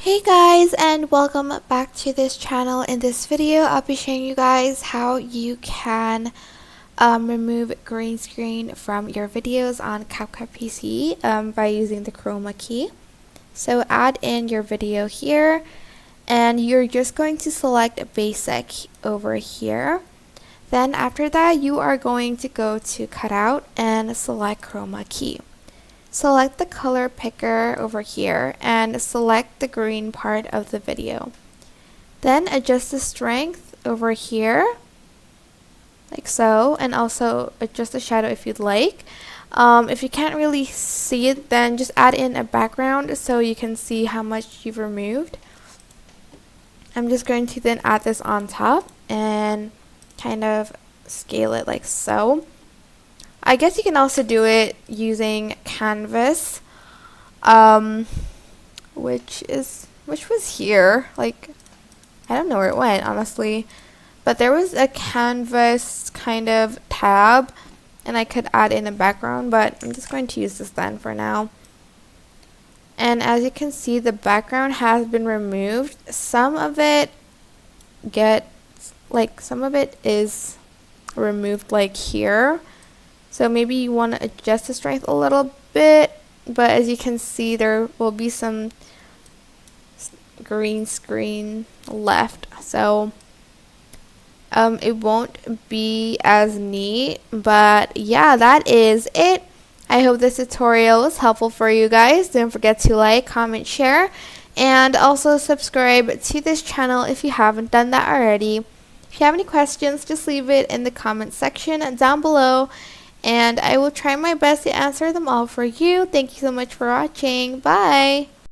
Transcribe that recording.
Hey guys, and welcome back to this channel. In this video I'll be showing you guys how you can remove green screen from your videos on CapCut PC by using the Chroma key. So add in your video here, and you're just going to select basic over here. Then after that you are going to go to cutout and select Chroma key. Select the color picker over here and select the green part of the video. Then adjust the strength over here, like so, and also adjust the shadow if you'd like. If you can't really see it, then just add in a background so you can see how much you've removed. I'm just going to then add this on top and kind of scale it like so. I guess you can also do it using canvas, which was here. Like, I don't know where it went, honestly, but there was a canvas kind of tab, and I could add in a background, but I'm just going to use this then for now. And as you can see, the background has been removed. Some of it is removed like here. So maybe you want to adjust the strength a little bit, but as you can see, there will be some green screen left. So it won't be as neat, but yeah, that is it. I hope this tutorial was helpful for you guys. Don't forget to like, comment, share, and also subscribe to this channel if you haven't done that already. If you have any questions, just leave it in the comment section down below, and I will try my best to answer them all for you. Thank you so much for watching. Bye!